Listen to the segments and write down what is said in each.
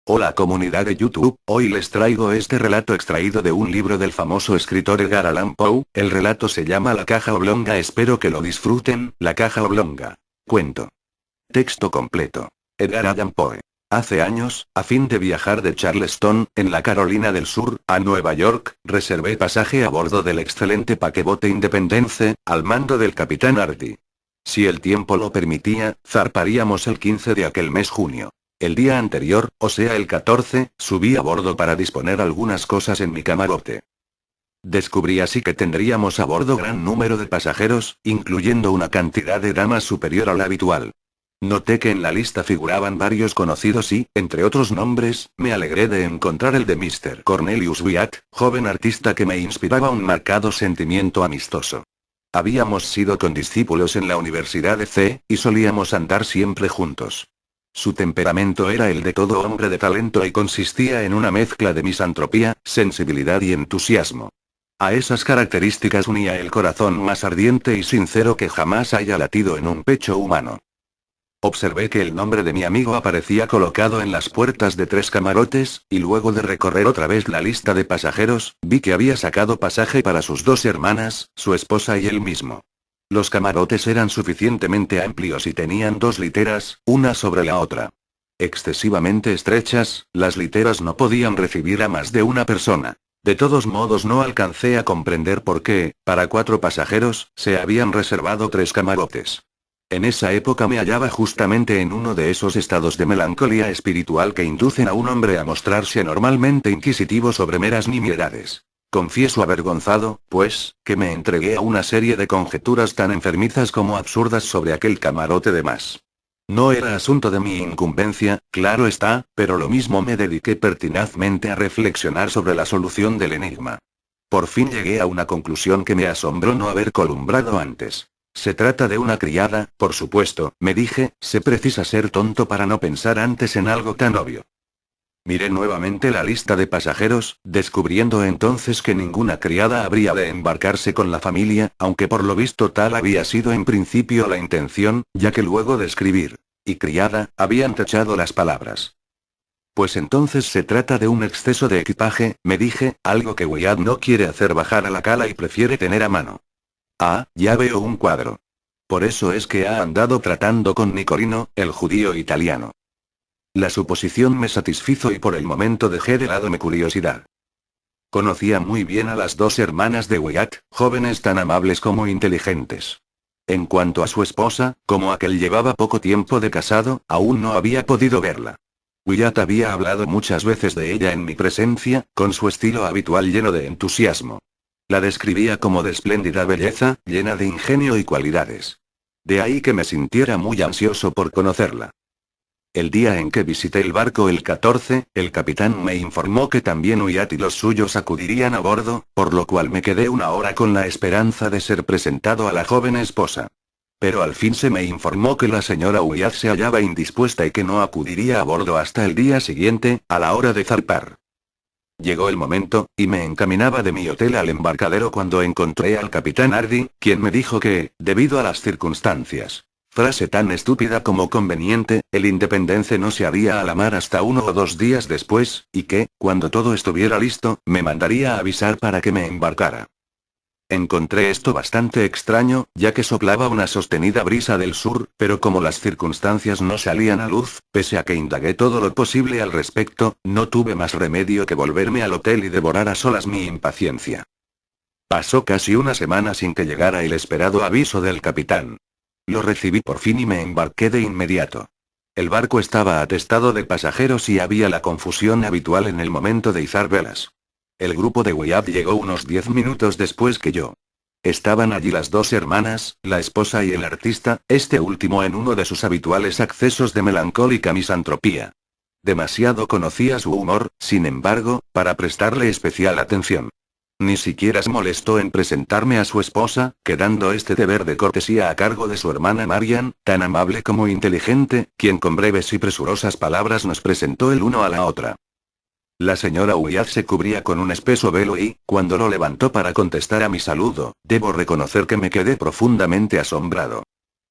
Hola comunidad de YouTube, hoy les traigo este relato extraído de un libro del famoso escritor Edgar Allan Poe. El relato se llama La caja oblonga. Espero que lo disfruten. La caja oblonga. Cuento. Texto completo. Edgar Allan Poe. Hace años, a fin de viajar de Charleston, en la Carolina del Sur, a Nueva York, reservé pasaje a bordo del excelente paquebote Independence, al mando del capitán Hardy. Si el tiempo lo permitía, zarparíamos el 15 de aquel mes junio. El día anterior, o sea el 14, subí a bordo para disponer algunas cosas en mi camarote. Descubrí así que tendríamos a bordo gran número de pasajeros, incluyendo una cantidad de damas superior a la habitual. Noté que en la lista figuraban varios conocidos y, entre otros nombres, me alegré de encontrar el de Mr. Cornelius Wyatt, joven artista que me inspiraba un marcado sentimiento amistoso. Habíamos sido condiscípulos en la Universidad de C, y solíamos andar siempre juntos. Su temperamento era el de todo hombre de talento y consistía en una mezcla de misantropía, sensibilidad y entusiasmo. A esas características unía el corazón más ardiente y sincero que jamás haya latido en un pecho humano. Observé que el nombre de mi amigo aparecía colocado en las puertas de 3 camarotes, y luego de recorrer otra vez la lista de pasajeros, vi que había sacado pasaje para sus 2 hermanas, su esposa y él mismo. Los camarotes eran suficientemente amplios y tenían 2 literas, una sobre la otra. Excesivamente estrechas, las literas no podían recibir a más de una persona. De todos modos no alcancé a comprender por qué, para 4 pasajeros, se habían reservado 3 camarotes. En esa época me hallaba justamente en uno de esos estados de melancolía espiritual que inducen a un hombre a mostrarse anormalmente inquisitivo sobre meras nimiedades. Confieso avergonzado, pues, que me entregué a una serie de conjeturas tan enfermizas como absurdas sobre aquel camarote de más. No era asunto de mi incumbencia, claro está, pero lo mismo me dediqué pertinazmente a reflexionar sobre la solución del enigma. Por fin llegué a una conclusión que me asombró no haber columbrado antes. Se trata de una criada, por supuesto, me dije, se precisa ser tonto para no pensar antes en algo tan obvio. Miré nuevamente la lista de pasajeros, descubriendo entonces que ninguna criada habría de embarcarse con la familia, aunque por lo visto tal había sido en principio la intención, ya que luego de escribir y criada, habían tachado las palabras. Pues entonces se trata de un exceso de equipaje, me dije, algo que Wyatt no quiere hacer bajar a la cala y prefiere tener a mano. Ah, ya veo un cuadro. Por eso es que ha andado tratando con Nicolino, el judío italiano. La suposición me satisfizo y por el momento dejé de lado mi curiosidad. Conocía muy bien a las 2 hermanas de Wyatt, jóvenes tan amables como inteligentes. En cuanto a su esposa, como aquel llevaba poco tiempo de casado, aún no había podido verla. Wyatt había hablado muchas veces de ella en mi presencia, con su estilo habitual lleno de entusiasmo. La describía como de espléndida belleza, llena de ingenio y cualidades. De ahí que me sintiera muy ansioso por conocerla. El día en que visité el barco el 14, el capitán me informó que también Wyatt y los suyos acudirían a bordo, por lo cual me quedé una hora con la esperanza de ser presentado a la joven esposa. Pero al fin se me informó que la señora Wyatt se hallaba indispuesta y que no acudiría a bordo hasta el día siguiente, a la hora de zarpar. Llegó el momento, y me encaminaba de mi hotel al embarcadero cuando encontré al capitán Hardy, quien me dijo que, debido a las circunstancias, frase tan estúpida como conveniente, el Independence no se haría a la mar hasta 1 o 2 días después, y que, cuando todo estuviera listo, me mandaría a avisar para que me embarcara. Encontré esto bastante extraño, ya que soplaba una sostenida brisa del sur, pero como las circunstancias no salían a luz, pese a que indagué todo lo posible al respecto, no tuve más remedio que volverme al hotel y devorar a solas mi impaciencia. Pasó casi una semana sin que llegara el esperado aviso del capitán. Lo recibí por fin y me embarqué de inmediato. El barco estaba atestado de pasajeros y había la confusión habitual en el momento de izar velas. El grupo de Wyatt llegó unos 10 minutos después que yo. Estaban allí las 2 hermanas, la esposa y el artista, este último en uno de sus habituales accesos de melancólica misantropía. Demasiado conocía su humor, sin embargo, para prestarle especial atención. Ni siquiera se molestó en presentarme a su esposa, quedando este deber de cortesía a cargo de su hermana Marian, tan amable como inteligente, quien con breves y presurosas palabras nos presentó el uno a la otra. La señora Wyatt se cubría con un espeso velo y, cuando lo levantó para contestar a mi saludo, debo reconocer que me quedé profundamente asombrado.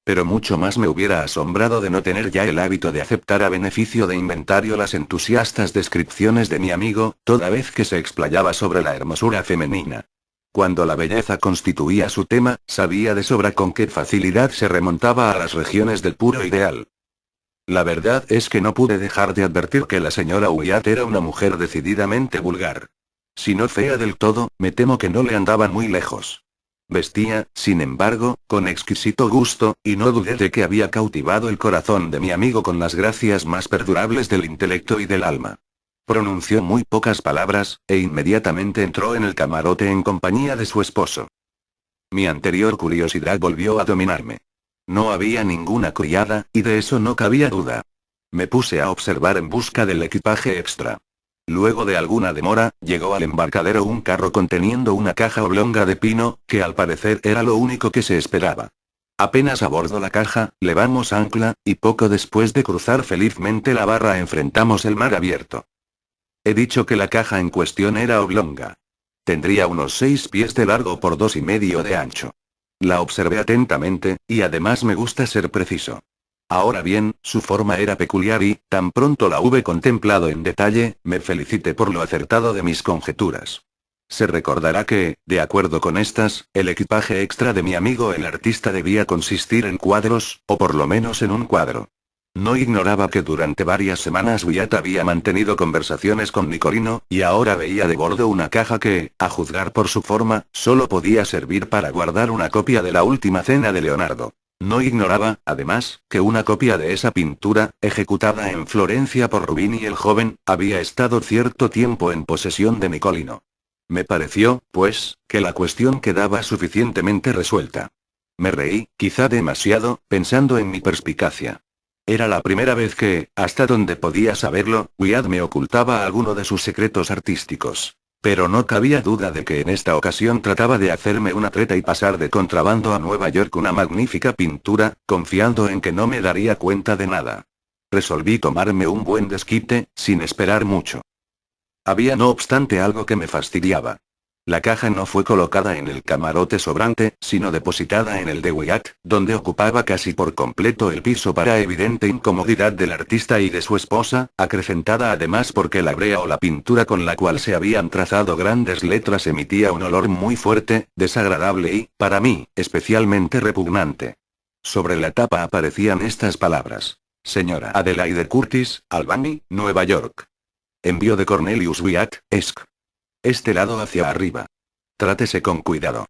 Pero mucho más me hubiera asombrado de no tener ya el hábito de aceptar a beneficio de inventario las entusiastas descripciones de mi amigo, toda vez que se explayaba sobre la hermosura femenina. Cuando la belleza constituía su tema, sabía de sobra con qué facilidad se remontaba a las regiones del puro ideal. La verdad es que no pude dejar de advertir que la señora Wyatt era una mujer decididamente vulgar. Si no fea del todo, me temo que no le andaban muy lejos. Vestía, sin embargo, con exquisito gusto, y no dudé de que había cautivado el corazón de mi amigo con las gracias más perdurables del intelecto y del alma. Pronunció muy pocas palabras, e inmediatamente entró en el camarote en compañía de su esposo. Mi anterior curiosidad volvió a dominarme. No había ninguna criada, y de eso no cabía duda. Me puse a observar en busca del equipaje extra. Luego de alguna demora, llegó al embarcadero un carro conteniendo una caja oblonga de pino, que al parecer era lo único que se esperaba. Apenas a bordo la caja, levamos ancla, y poco después de cruzar felizmente la barra enfrentamos el mar abierto. He dicho que la caja en cuestión era oblonga. Tendría unos 6 pies de largo por 2,5 de ancho. La observé atentamente, y además me gusta ser preciso. Ahora bien, su forma era peculiar y, tan pronto la hube contemplado en detalle, me felicité por lo acertado de mis conjeturas. Se recordará que, de acuerdo con estas, el equipaje extra de mi amigo el artista debía consistir en cuadros, o por lo menos en un cuadro. No ignoraba que durante varias semanas Wyatt había mantenido conversaciones con Nicolino, y ahora veía de bordo una caja que, a juzgar por su forma, solo podía servir para guardar una copia de la última cena de Leonardo. No ignoraba, además, que una copia de esa pintura, ejecutada en Florencia por Rubini el joven, había estado cierto tiempo en posesión de Nicolino. Me pareció, pues, que la cuestión quedaba suficientemente resuelta. Me reí, quizá demasiado, pensando en mi perspicacia. Era la primera vez que, hasta donde podía saberlo, Wyatt me ocultaba alguno de sus secretos artísticos. Pero no cabía duda de que en esta ocasión trataba de hacerme una treta y pasar de contrabando a Nueva York una magnífica pintura, confiando en que no me daría cuenta de nada. Resolví tomarme un buen desquite, sin esperar mucho. Había no obstante algo que me fastidiaba. La caja no fue colocada en el camarote sobrante, sino depositada en el de Wyatt, donde ocupaba casi por completo el piso para evidente incomodidad del artista y de su esposa, acrecentada además porque la brea o la pintura con la cual se habían trazado grandes letras emitía un olor muy fuerte, desagradable y, para mí, especialmente repugnante. Sobre la tapa aparecían estas palabras: Señora Adelaide Curtis, Albany, Nueva York. Envío de Cornelius Wyatt, Esc. Este lado hacia arriba. Trátese con cuidado.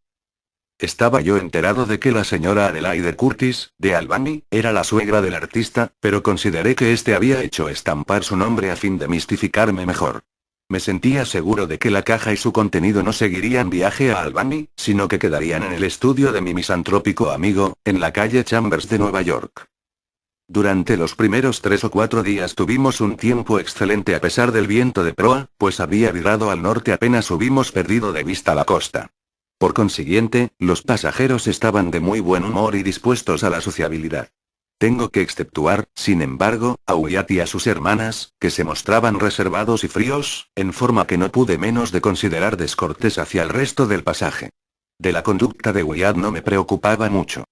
Estaba yo enterado de que la señora Adelaide Curtis, de Albany, era la suegra del artista, pero consideré que éste había hecho estampar su nombre a fin de mistificarme mejor. Me sentía seguro de que la caja y su contenido no seguirían viaje a Albany, sino que quedarían en el estudio de mi misantrópico amigo, en la calle Chambers de Nueva York. Durante los primeros 3 o 4 días tuvimos un tiempo excelente a pesar del viento de proa, pues había virado al norte apenas hubimos perdido de vista la costa. Por consiguiente, los pasajeros estaban de muy buen humor y dispuestos a la sociabilidad. Tengo que exceptuar, sin embargo, a Wyatt y a sus hermanas, que se mostraban reservados y fríos, en forma que no pude menos de considerar descortés hacia el resto del pasaje. De la conducta de Wyatt no me preocupaba mucho.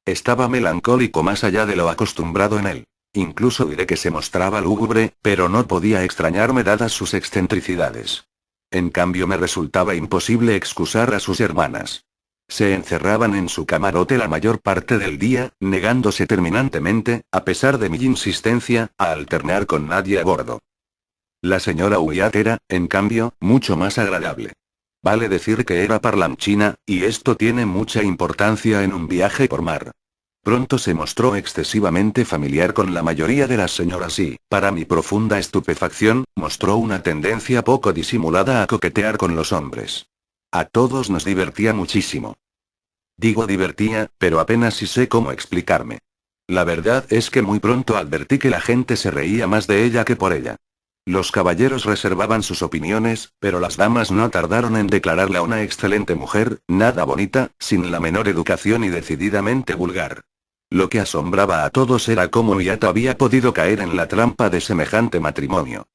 Estaba melancólico más allá de lo acostumbrado en él. Incluso diré que se mostraba lúgubre, pero no podía extrañarme dadas sus excentricidades. En cambio me resultaba imposible excusar a sus hermanas. Se encerraban en su camarote la mayor parte del día, negándose terminantemente, a pesar de mi insistencia, a alternar con nadie a bordo. La señora Wyatt era, en cambio, mucho más agradable. Vale decir que era parlanchina, y esto tiene mucha importancia en un viaje por mar. Pronto se mostró excesivamente familiar con la mayoría de las señoras y, para mi profunda estupefacción, mostró una tendencia poco disimulada a coquetear con los hombres. A todos nos divertía muchísimo. Digo divertía, pero apenas si sé cómo explicarme. La verdad es que muy pronto advertí que la gente se reía más de ella que por ella. Los caballeros reservaban sus opiniones, pero las damas no tardaron en declararla una excelente mujer, nada bonita, sin la menor educación y decididamente vulgar. Lo que asombraba a todos era cómo Wyatt había podido caer en la trampa de semejante matrimonio.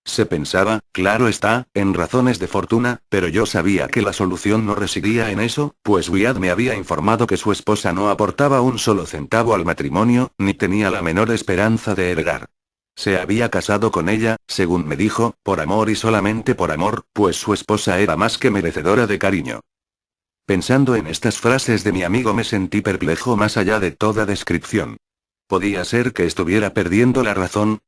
Se pensaba, claro está, en razones de fortuna, pero yo sabía que la solución no residía en eso, pues Wyatt me había informado que su esposa no aportaba un solo centavo al matrimonio, ni tenía la menor esperanza de heredar. Se había casado con ella, según me dijo, por amor y solamente por amor, pues su esposa era más que merecedora de cariño. Pensando en estas frases de mi amigo me sentí perplejo más allá de toda descripción. ¿Podía ser que estuviera perdiendo la razón?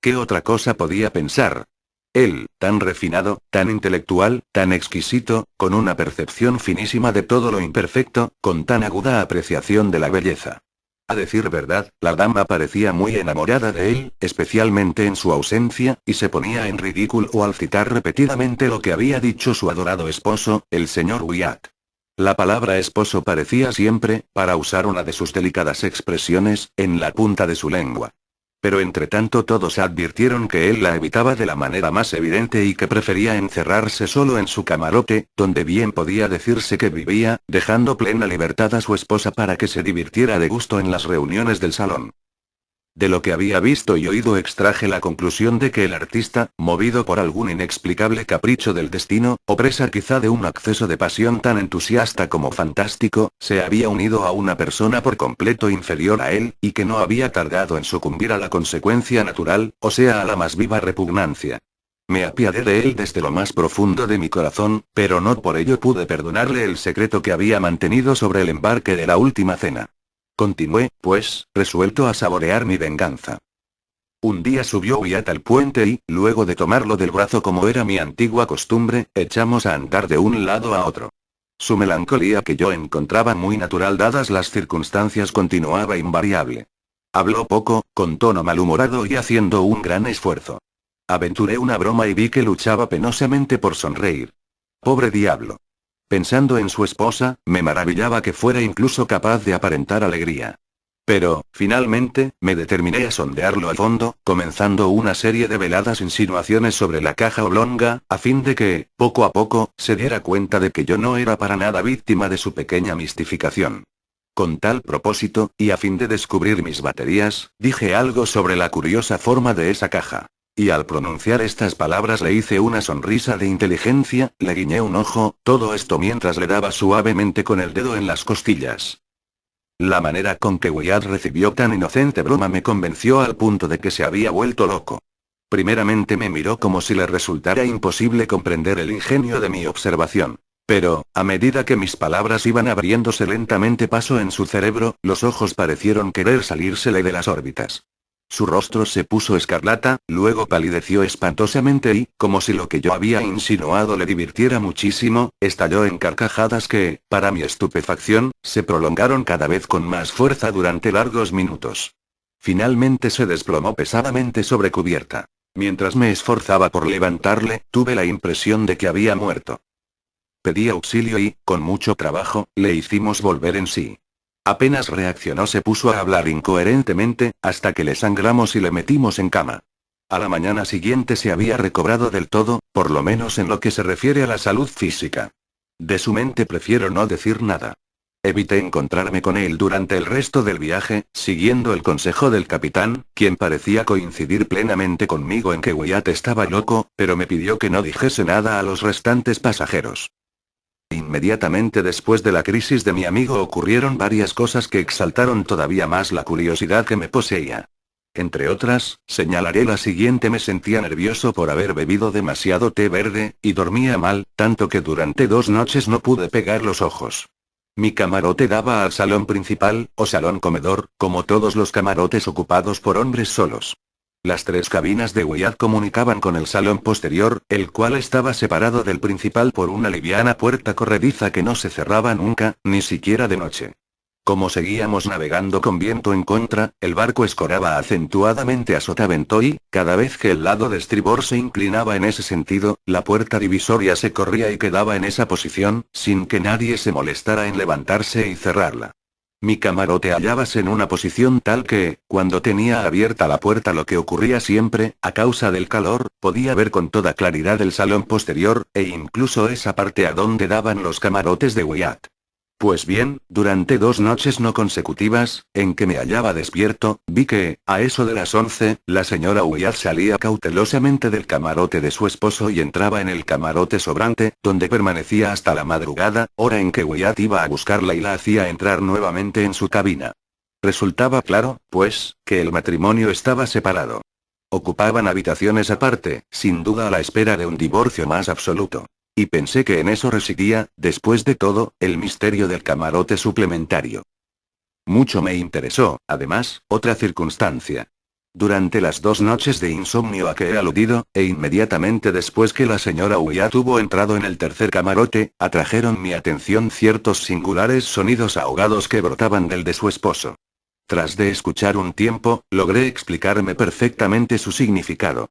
¿Qué otra cosa podía pensar? Él, tan refinado, tan intelectual, tan exquisito, con una percepción finísima de todo lo imperfecto, con tan aguda apreciación de la belleza. A decir verdad, la dama parecía muy enamorada de él, especialmente en su ausencia, y se ponía en ridículo al citar repetidamente lo que había dicho su adorado esposo, el señor Wyatt. La palabra esposo parecía siempre, para usar una de sus delicadas expresiones, en la punta de su lengua. Pero entre tanto todos advirtieron que él la evitaba de la manera más evidente y que prefería encerrarse solo en su camarote, donde bien podía decirse que vivía, dejando plena libertad a su esposa para que se divirtiera de gusto en las reuniones del salón. De lo que había visto y oído extraje la conclusión de que el artista, movido por algún inexplicable capricho del destino, o presa quizá de un acceso de pasión tan entusiasta como fantástico, se había unido a una persona por completo inferior a él, y que no había tardado en sucumbir a la consecuencia natural, o sea a la más viva repugnancia. Me apiadé de él desde lo más profundo de mi corazón, pero no por ello pude perdonarle el secreto que había mantenido sobre el embarque de la última cena. Continué, pues, resuelto a saborear mi venganza. Un día subió Wyatt al puente y, luego de tomarlo del brazo como era mi antigua costumbre, echamos a andar de un lado a otro. Su melancolía, que yo encontraba muy natural dadas las circunstancias, continuaba invariable. Habló poco, con tono malhumorado y haciendo un gran esfuerzo. Aventuré una broma y vi que luchaba penosamente por sonreír. Pobre diablo. Pensando en su esposa, me maravillaba que fuera incluso capaz de aparentar alegría. Pero, finalmente, me determiné a sondearlo a fondo, comenzando una serie de veladas insinuaciones sobre la caja oblonga, a fin de que, poco a poco, se diera cuenta de que yo no era para nada víctima de su pequeña mistificación. Con tal propósito, y a fin de descubrir mis baterías, dije algo sobre la curiosa forma de esa caja. Y al pronunciar estas palabras le hice una sonrisa de inteligencia, le guiñé un ojo, todo esto mientras le daba suavemente con el dedo en las costillas. La manera con que Wyatt recibió tan inocente broma me convenció al punto de que se había vuelto loco. Primeramente me miró como si le resultara imposible comprender el ingenio de mi observación. Pero, a medida que mis palabras iban abriéndose lentamente paso en su cerebro, los ojos parecieron querer salírsele de las órbitas. Su rostro se puso escarlata, luego palideció espantosamente y, como si lo que yo había insinuado le divirtiera muchísimo, estalló en carcajadas que, para mi estupefacción, se prolongaron cada vez con más fuerza durante largos minutos. Finalmente se desplomó pesadamente sobre cubierta. Mientras me esforzaba por levantarle, tuve la impresión de que había muerto. Pedí auxilio y, con mucho trabajo, le hicimos volver en sí. Apenas reaccionó, se puso a hablar incoherentemente, hasta que le sangramos y le metimos en cama. A la mañana siguiente se había recobrado del todo, por lo menos en lo que se refiere a la salud física. De su mente prefiero no decir nada. Evité encontrarme con él durante el resto del viaje, siguiendo el consejo del capitán, quien parecía coincidir plenamente conmigo en que Wyatt estaba loco, pero me pidió que no dijese nada a los restantes pasajeros. Inmediatamente después de la crisis de mi amigo ocurrieron varias cosas que exaltaron todavía más la curiosidad que me poseía. Entre otras, señalaré la siguiente: me sentía nervioso por haber bebido demasiado té verde, y dormía mal, tanto que durante 2 noches no pude pegar los ojos. Mi camarote daba al salón principal, o salón comedor, como todos los camarotes ocupados por hombres solos. Las 3 cabinas de Wyatt comunicaban con el salón posterior, el cual estaba separado del principal por una liviana puerta corrediza que no se cerraba nunca, ni siquiera de noche. Como seguíamos navegando con viento en contra, el barco escoraba acentuadamente a sotavento y, cada vez que el lado de estribor se inclinaba en ese sentido, la puerta divisoria se corría y quedaba en esa posición, sin que nadie se molestara en levantarse y cerrarla. Mi camarote hallábase en una posición tal que, cuando tenía abierta la puerta, lo que ocurría siempre, a causa del calor, podía ver con toda claridad el salón posterior, e incluso esa parte a donde daban los camarotes de Wyatt. Pues bien, durante 2 noches no consecutivas, en que me hallaba despierto, vi que, a eso de las 11, la señora Wyatt salía cautelosamente del camarote de su esposo y entraba en el camarote sobrante, donde permanecía hasta la madrugada, hora en que Wyatt iba a buscarla y la hacía entrar nuevamente en su cabina. Resultaba claro, pues, que el matrimonio estaba separado. Ocupaban habitaciones aparte, sin duda a la espera de un divorcio más absoluto. Y pensé que en eso residía, después de todo, el misterio del camarote suplementario. Mucho me interesó, además, otra circunstancia. Durante las 2 noches de insomnio a que he aludido, e inmediatamente después que la señora Wyatt hubo entrado en el tercer camarote, atrajeron mi atención ciertos singulares sonidos ahogados que brotaban del de su esposo. Tras de escuchar un tiempo, logré explicarme perfectamente su significado.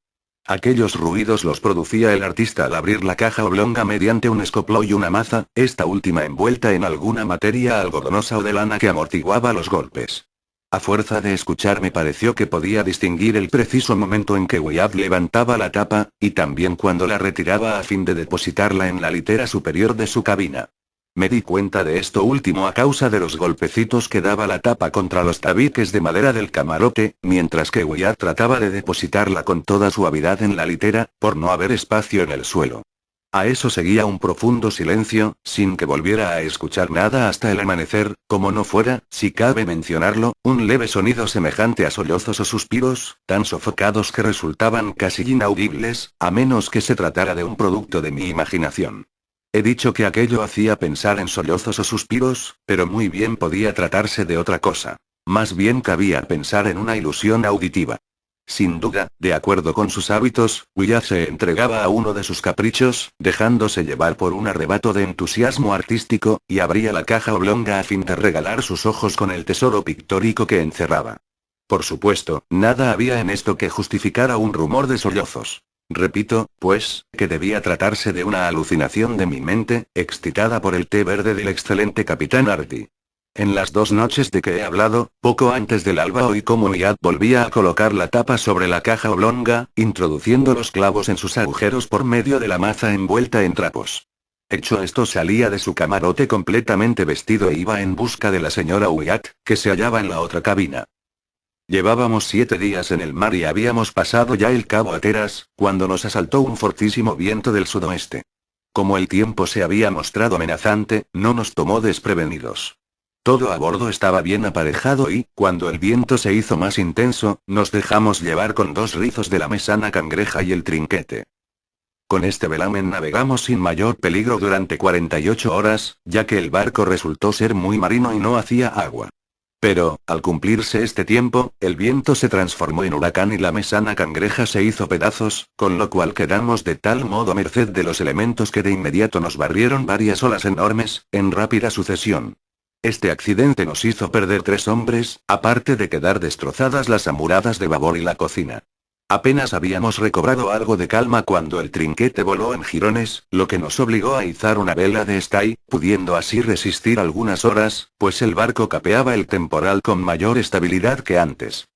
Aquellos ruidos los producía el artista al abrir la caja oblonga mediante un escoplo y una maza, esta última envuelta en alguna materia algodonosa o de lana que amortiguaba los golpes. A fuerza de escuchar me pareció que podía distinguir el preciso momento en que Wyatt levantaba la tapa, y también cuando la retiraba a fin de depositarla en la litera superior de su cabina. Me di cuenta de esto último a causa de los golpecitos que daba la tapa contra los tabiques de madera del camarote, mientras que Wyatt trataba de depositarla con toda suavidad en la litera, por no haber espacio en el suelo. A eso seguía un profundo silencio, sin que volviera a escuchar nada hasta el amanecer, como no fuera, si cabe mencionarlo, un leve sonido semejante a sollozos o suspiros, tan sofocados que resultaban casi inaudibles, a menos que se tratara de un producto de mi imaginación. He dicho que aquello hacía pensar en sollozos o suspiros, pero muy bien podía tratarse de otra cosa. Más bien cabía pensar en una ilusión auditiva. Sin duda, de acuerdo con sus hábitos, Wyatt se entregaba a uno de sus caprichos, dejándose llevar por un arrebato de entusiasmo artístico, y abría la caja oblonga a fin de regalar sus ojos con el tesoro pictórico que encerraba. Por supuesto, nada había en esto que justificara un rumor de sollozos. Repito, pues, que debía tratarse de una alucinación de mi mente, excitada por el té verde del excelente capitán Hardy. En las 2 noches de que he hablado, poco antes del alba oí cómo Wyatt volvía a colocar la tapa sobre la caja oblonga, introduciendo los clavos en sus agujeros por medio de la maza envuelta en trapos. Hecho esto salía de su camarote completamente vestido e iba en busca de la señora Wyatt, que se hallaba en la otra cabina. Llevábamos 7 días en el mar y habíamos pasado ya el cabo Hatteras, cuando nos asaltó un fortísimo viento del sudoeste. Como el tiempo se había mostrado amenazante, no nos tomó desprevenidos. Todo a bordo estaba bien aparejado y, cuando el viento se hizo más intenso, nos dejamos llevar con 2 rizos de la mesana cangreja y el trinquete. Con este velamen navegamos sin mayor peligro durante 48 horas, ya que el barco resultó ser muy marino y no hacía agua. Pero, al cumplirse este tiempo, el viento se transformó en huracán y la mesana cangreja se hizo pedazos, con lo cual quedamos de tal modo a merced de los elementos que de inmediato nos barrieron varias olas enormes, en rápida sucesión. Este accidente nos hizo perder 3 hombres, aparte de quedar destrozadas las amuradas de babor y la cocina. Apenas habíamos recobrado algo de calma cuando el trinquete voló en jirones, lo que nos obligó a izar una vela de estay, pudiendo así resistir algunas horas, pues el barco capeaba el temporal con mayor estabilidad que antes.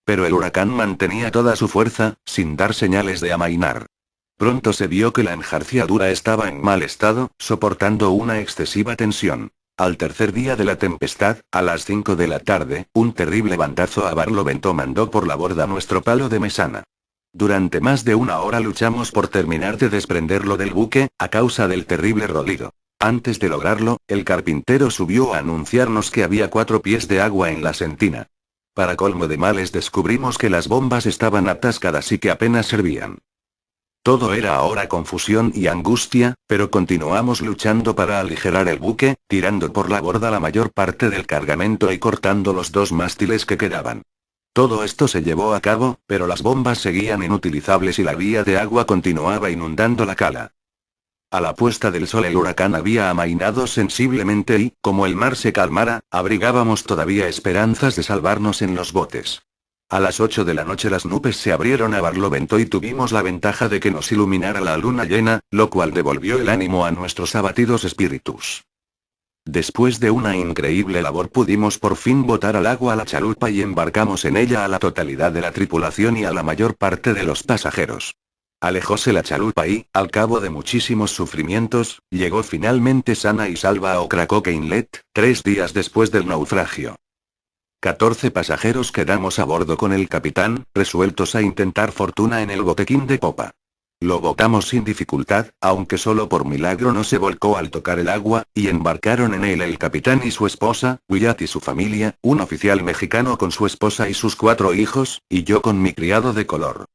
Pero el huracán mantenía toda su fuerza, sin dar señales de amainar. Pronto se vio que la enjarciadura estaba en mal estado, soportando una excesiva tensión. Al tercer día de la tempestad, a las 5 de la tarde, un terrible bandazo a Barlovento mandó por la borda nuestro palo de mesana. Durante más de 1 hora luchamos por terminar de desprenderlo del buque, a causa del terrible rolido. Antes de lograrlo, el carpintero subió a anunciarnos que había 4 pies de agua en la sentina. Para colmo de males descubrimos que las bombas estaban atascadas y que apenas servían. Todo era ahora confusión y angustia, pero continuamos luchando para aligerar el buque, tirando por la borda la mayor parte del cargamento y cortando los 2 mástiles que quedaban. Todo esto se llevó a cabo, pero las bombas seguían inutilizables y la vía de agua continuaba inundando la cala. A la puesta del sol el huracán había amainado sensiblemente y, como el mar se calmara, abrigábamos todavía esperanzas de salvarnos en los botes. A las 8 de la noche las nubes se abrieron a Barlovento y tuvimos la ventaja de que nos iluminara la luna llena, lo cual devolvió el ánimo a nuestros abatidos espíritus. Después de una increíble labor pudimos por fin botar al agua la chalupa y embarcamos en ella a la totalidad de la tripulación y a la mayor parte de los pasajeros. Alejóse la chalupa y, al cabo de muchísimos sufrimientos, llegó finalmente sana y salva a Ocracoke Inlet, 3 días después del naufragio. 14 pasajeros quedamos a bordo con el capitán, resueltos a intentar fortuna en el botequín de popa. Lo botamos sin dificultad, aunque solo por milagro no se volcó al tocar el agua, y embarcaron en él el capitán y su esposa, Wyatt y su familia, un oficial mexicano con su esposa y sus 4 hijos, y yo con mi criado de color.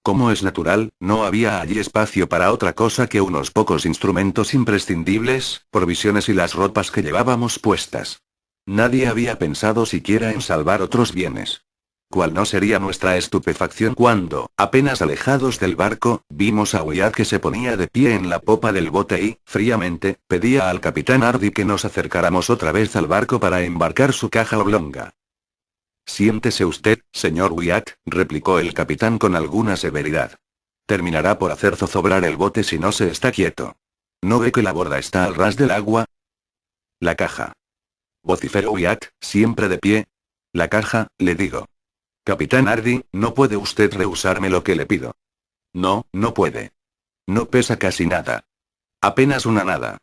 Como es natural, no había allí espacio para otra cosa que unos pocos instrumentos imprescindibles, provisiones y las ropas que llevábamos puestas. Nadie había pensado siquiera en salvar otros bienes. ¿Cuál no sería nuestra estupefacción cuando, apenas alejados del barco, vimos a Wyatt que se ponía de pie en la popa del bote y, fríamente, pedía al capitán Hardy que nos acercáramos otra vez al barco para embarcar su caja oblonga? Siéntese usted, señor Wyatt, replicó el capitán con alguna severidad. Terminará por hacer zozobrar el bote si no se está quieto. ¿No ve que la borda está al ras del agua? La caja. Vociferó Wyatt, siempre de pie. La caja, le digo. Capitán Hardy, no puede usted rehusarme lo que le pido. No, no puede. No pesa casi nada. Apenas una nada.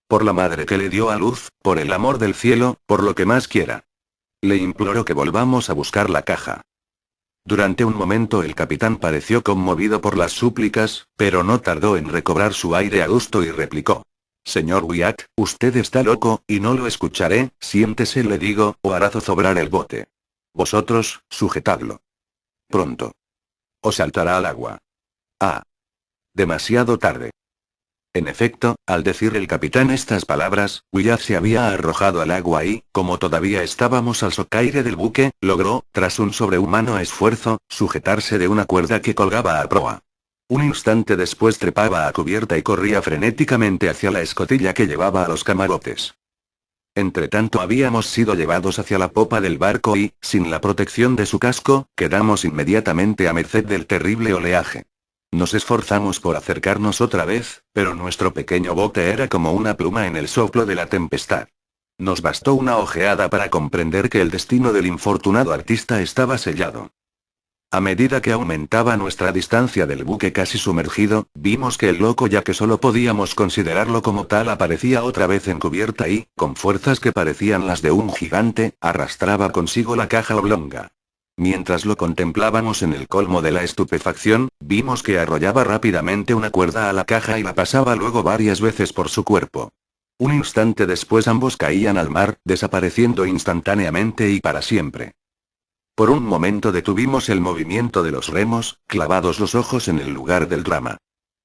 Por la madre que le dio a luz, por el amor del cielo, por lo que más quiera. Le imploro que volvamos a buscar la caja. Durante un momento el capitán pareció conmovido por las súplicas, pero no tardó en recobrar su aire a gusto y replicó. Señor Wyatt, usted está loco, y no lo escucharé, siéntese le digo, o hará zozobrar el bote. Vosotros, sujetadlo. Pronto. O saltará al agua. Ah. Demasiado tarde. En efecto, al decir el capitán estas palabras, Wyatt se había arrojado al agua y, como todavía estábamos al socaire del buque, logró, tras un sobrehumano esfuerzo, sujetarse de una cuerda que colgaba a proa. Un instante después trepaba a cubierta y corría frenéticamente hacia la escotilla que llevaba a los camarotes. Entretanto habíamos sido llevados hacia la popa del barco y, sin la protección de su casco, quedamos inmediatamente a merced del terrible oleaje. Nos esforzamos por acercarnos otra vez, pero nuestro pequeño bote era como una pluma en el soplo de la tempestad. Nos bastó una ojeada para comprender que el destino del infortunado artista estaba sellado. A medida que aumentaba nuestra distancia del buque casi sumergido, vimos que el loco, ya que solo podíamos considerarlo como tal, aparecía otra vez en cubierta y, con fuerzas que parecían las de un gigante, arrastraba consigo la caja oblonga. Mientras lo contemplábamos en el colmo de la estupefacción, vimos que arrollaba rápidamente una cuerda a la caja y la pasaba luego varias veces por su cuerpo. Un instante después ambos caían al mar, desapareciendo instantáneamente y para siempre. Por un momento detuvimos el movimiento de los remos, clavados los ojos en el lugar del drama.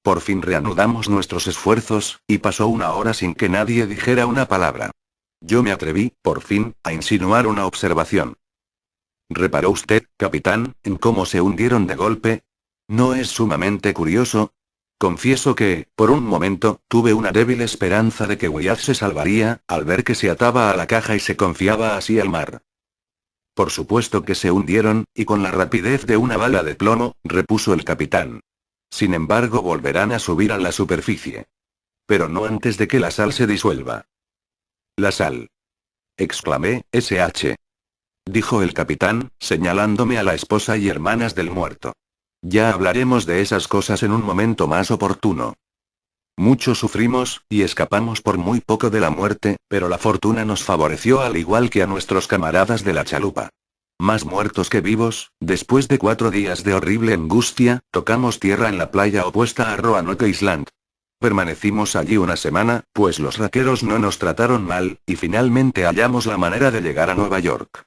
Por fin reanudamos nuestros esfuerzos, y pasó una hora sin que nadie dijera una palabra. Yo me atreví, por fin, a insinuar una observación. ¿Reparó usted, capitán, en cómo se hundieron de golpe? ¿No es sumamente curioso? Confieso que, por un momento, tuve una débil esperanza de que Wyatt se salvaría, al ver que se ataba a la caja y se confiaba así al mar. Por supuesto que se hundieron, y con la rapidez de una bala de plomo, repuso el capitán. Sin embargo, volverán a subir a la superficie. Pero no antes de que la sal se disuelva. La sal. Exclamé, SH. Dijo el capitán, señalándome a la esposa y hermanas del muerto. Ya hablaremos de esas cosas en un momento más oportuno. Mucho sufrimos, y escapamos por muy poco de la muerte, pero la fortuna nos favoreció al igual que a nuestros camaradas de la chalupa. Más muertos que vivos, después de 4 días de horrible angustia, tocamos tierra en la playa opuesta a Roanoke Island. Permanecimos allí una semana, pues los raqueros no nos trataron mal, y finalmente hallamos la manera de llegar a Nueva York.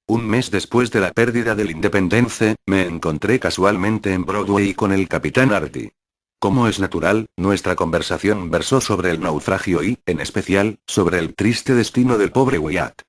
Un mes después de la pérdida del Independence, me encontré casualmente en Broadway con el capitán Hardy. Como es natural, nuestra conversación versó sobre el naufragio y, en especial, sobre el triste destino del pobre Wyatt.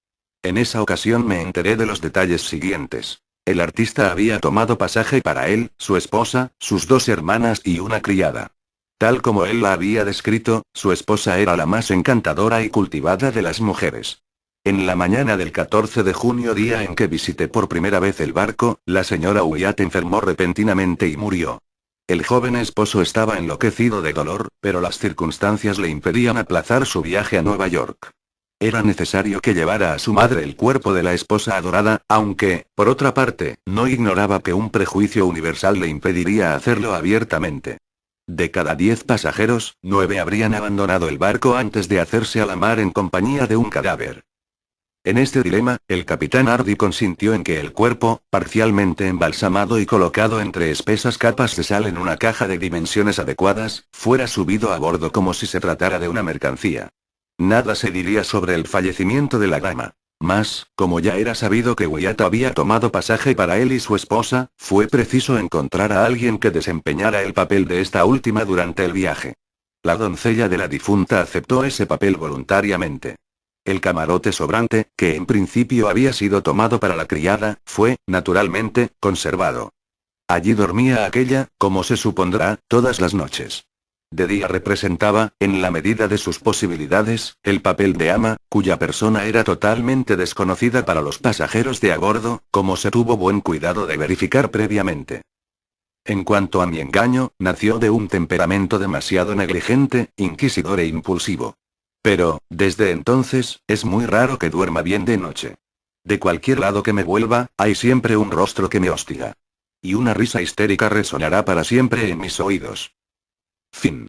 En esa ocasión me enteré de los detalles siguientes. El artista había tomado pasaje para él, su esposa, sus 2 hermanas y una criada. Tal como él la había descrito, su esposa era la más encantadora y cultivada de las mujeres. En la mañana del 14 de junio, día en que visité por primera vez el barco, la señora Wyatt enfermó repentinamente y murió. El joven esposo estaba enloquecido de dolor, pero las circunstancias le impedían aplazar su viaje a Nueva York. Era necesario que llevara a su madre el cuerpo de la esposa adorada, aunque, por otra parte, no ignoraba que un prejuicio universal le impediría hacerlo abiertamente. De cada 10 pasajeros, 9 habrían abandonado el barco antes de hacerse a la mar en compañía de un cadáver. En este dilema, el capitán Hardy consintió en que el cuerpo, parcialmente embalsamado y colocado entre espesas capas de sal en una caja de dimensiones adecuadas, fuera subido a bordo como si se tratara de una mercancía. Nada se diría sobre el fallecimiento de la dama. Mas, como ya era sabido que Wyatt había tomado pasaje para él y su esposa, fue preciso encontrar a alguien que desempeñara el papel de esta última durante el viaje. La doncella de la difunta aceptó ese papel voluntariamente. El camarote sobrante, que en principio había sido tomado para la criada, fue, naturalmente, conservado. Allí dormía aquella, como se supondrá, todas las noches. De día representaba, en la medida de sus posibilidades, el papel de ama, cuya persona era totalmente desconocida para los pasajeros de a bordo, como se tuvo buen cuidado de verificar previamente. En cuanto a mi engaño, nació de un temperamento demasiado negligente, inquisidor e impulsivo. Pero, desde entonces, es muy raro que duerma bien de noche. De cualquier lado que me vuelva, hay siempre un rostro que me hostiga. Y una risa histérica resonará para siempre en mis oídos. Fin.